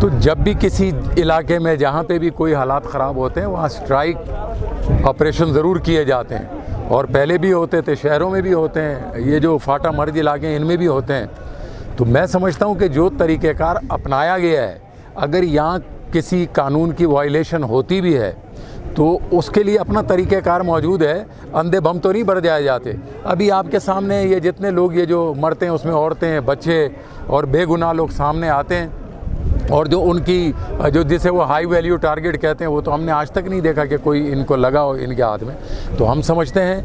تو جب بھی کسی علاقے میں جہاں پہ بھی کوئی حالات خراب ہوتے ہیں وہاں اسٹرائک آپریشن ضرور کیے جاتے ہیں، اور پہلے بھی ہوتے تھے، شہروں میں بھی ہوتے ہیں، یہ جو فاٹا مرج علاقے ہیں ان میں بھی ہوتے ہیں۔ تو میں سمجھتا ہوں کہ جو طریقہ کار اپنایا گیا ہے، اگر یہاں کسی قانون کی وائلیشن ہوتی بھی ہے تو اس کے لیے اپنا طریقہ کار موجود ہے، اندھے بم تو نہیں بڑھ جائے جاتے۔ ابھی آپ کے سامنے یہ جتنے لوگ یہ جو مرتے ہیں اس میں عورتیں ہیں، بچے اور بے گناہ لوگ سامنے آتے ہیں، اور جو ان کی جو جسے وہ ہائی ویلیو ٹارگٹ کہتے ہیں وہ تو ہم نے آج تک نہیں دیکھا کہ کوئی ان کو لگا ہو ان کے ہاتھ میں۔ تو ہم سمجھتے ہیں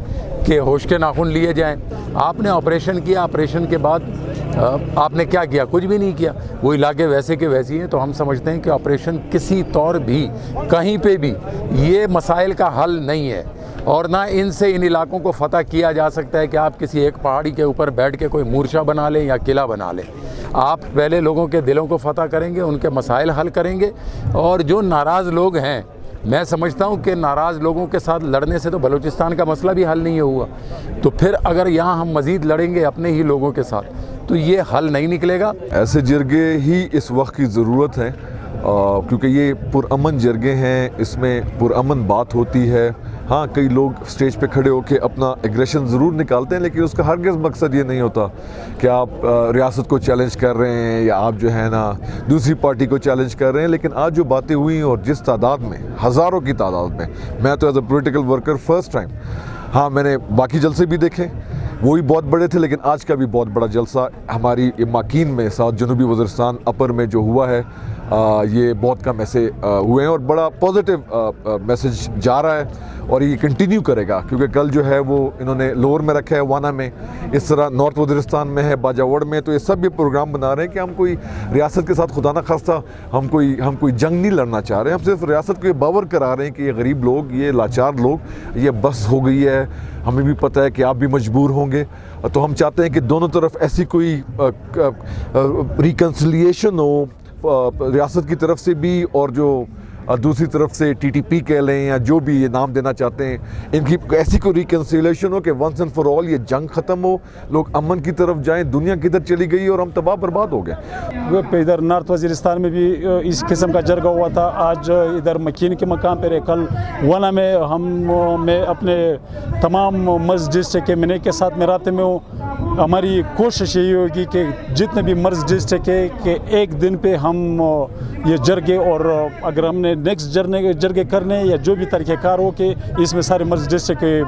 کہ ہوش کے ناخن لیے جائیں۔ آپ نے آپریشن کیا، آپریشن کے بعد آپ نے کیا کیا؟ کچھ بھی نہیں کیا، وہ علاقے ویسے کے ویسے ہیں۔ تو ہم سمجھتے ہیں کہ آپریشن کسی طور بھی کہیں پہ بھی یہ مسائل کا حل نہیں ہے، اور نہ ان سے ان علاقوں کو فتح کیا جا سکتا ہے کہ آپ کسی ایک پہاڑی کے اوپر بیٹھ کے کوئی مورچہ بنا لیں یا قلعہ بنا لیں۔ آپ پہلے لوگوں کے دلوں کو فتح کریں گے، ان کے مسائل حل کریں گے، اور جو ناراض لوگ ہیں، میں سمجھتا ہوں کہ ناراض لوگوں کے ساتھ لڑنے سے تو بلوچستان کا مسئلہ بھی حل نہیں ہوا، تو پھر اگر یہاں ہم مزید لڑیں گے اپنے ہی لوگوں کے ساتھ تو یہ حل نہیں نکلے گا۔ ایسے جرگے ہی اس وقت کی ضرورت ہے، کیونکہ یہ پرامن جرگے ہیں، اس میں پرامن بات ہوتی ہے۔ ہاں، کئی لوگ سٹیج پہ کھڑے ہو کے اپنا ایگریشن ضرور نکالتے ہیں، لیکن اس کا ہرگز مقصد یہ نہیں ہوتا کہ آپ ریاست کو چیلنج کر رہے ہیں یا آپ جو ہے نا دوسری پارٹی کو چیلنج کر رہے ہیں۔ لیکن آج جو باتیں ہوئی ہیں اور جس تعداد میں، ہزاروں کی تعداد میں تو as a political worker first time, ہاں میں نے باقی جلسے بھی دیکھے، وہ بھی بہت بڑے تھے، لیکن آج کا بھی بہت بڑا جلسہ ہماری ماکین میں ساؤتھ جنوبی وزیرستان اپر میں جو ہوا ہے، یہ بہت کم ایسے ہوئے ہیں، اور بڑا پازیٹیو میسج جا رہا ہے، اور یہ کنٹینیو کرے گا، کیونکہ کل جو ہے وہ انہوں نے لور میں رکھا ہے، وانا میں، اس طرح نارتھ وزیرستان میں ہے، باجاوڑ میں۔ تو یہ سب یہ پروگرام بنا رہے ہیں کہ ہم کوئی ریاست کے ساتھ خدا نخواستہ ہم کوئی جنگ نہیں لڑنا چاہ رہے ہیں، ہم صرف ریاست کو یہ باور کرا رہے ہیں کہ یہ غریب لوگ، یہ لاچار لوگ، یہ بس ہو گئی ہے، ہمیں بھی پتہ ہے کہ آپ بھی مجبور ہوں گے، تو ہم چاہتے ہیں کہ دونوں طرف ایسی کوئی ریکنسلیشن ہو، ریاست کی طرف سے بھی اور جو دوسری طرف سے ٹی ٹی پی کہہ لیں یا جو بھی یہ نام دینا چاہتے ہیں، ان کی ایسی کوئی ریکنسیلیشن ہو کہ ونس اینڈ فار آل یہ جنگ ختم ہو، لوگ امن کی طرف جائیں۔ دنیا کدھر چلی گئی اور ہم تباہ برباد ہو گئے۔ ادھر نارتھ وزیرستان میں بھی اس قسم کا جرگہ ہوا تھا، آج ادھر مکین کے مقام پر، کل وانا میں اپنے تمام مرز ڈسٹرکٹ کے منی کے ساتھ میں رابطے میں ہوں۔ ہماری کوشش یہی ہوگی کہ جتنے بھی مرز ڈسٹرکٹ ہے کہ ایک دن پہ ہم یہ جرگے، اور اگر ہم نے نیکسٹ جرگے کرنے یا جو بھی طریقہ کار ہو کہ اس میں سارے مرز ڈسٹرکٹ کے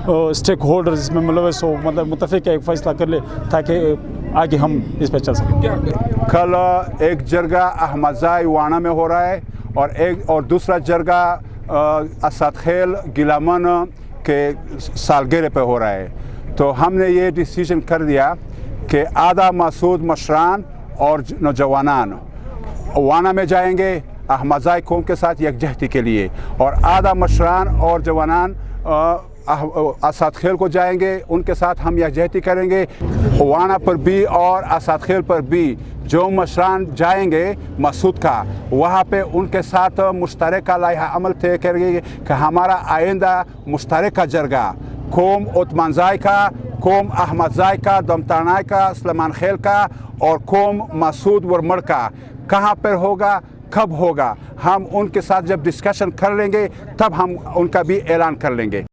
اسٹیک ہولڈر اس میں ملوث ہو، مطلب متفق ایک فیصلہ کر لے تاکہ آگے ہم اس پہ چل سکیں۔ کل ایک جرگہ احمد زائی وانا میں ہو رہا ہے، اور دوسرا جرگہ اسد خیل گیلامن کے سالگرہ پہ ہو رہا ہے۔ تو ہم نے یہ ڈیسیژن کر دیا کہ آدھا مسعود مشران اور نوجوانان وانا میں جائیں گے احمد زائی قوم کے ساتھ یکجہتی کے لیے، اور آدھا مشران اور جوانان اسد خیل کو جائیں گے، ان کے ساتھ ہم یکجہتی کریں گے۔ وانا پر بھی اور اسد خیل پر بھی جو مشران جائیں گے مسعود کا، وہاں پہ ان کے ساتھ مشترکہ لائحہ عمل طے کریں گے کہ ہمارا آئندہ مشترکہ جرگہ قوم عثمان زائی کا، قوم احمد زائی کا، دمتانائی کا، سلیمان خیل کا، اور قوم مسعود ورمڑ کا کہاں پر ہوگا، کب ہوگا، ہم ان کے ساتھ جب ڈسکشن کر لیں گے تب ہم ان کا بھی اعلان کر لیں گے۔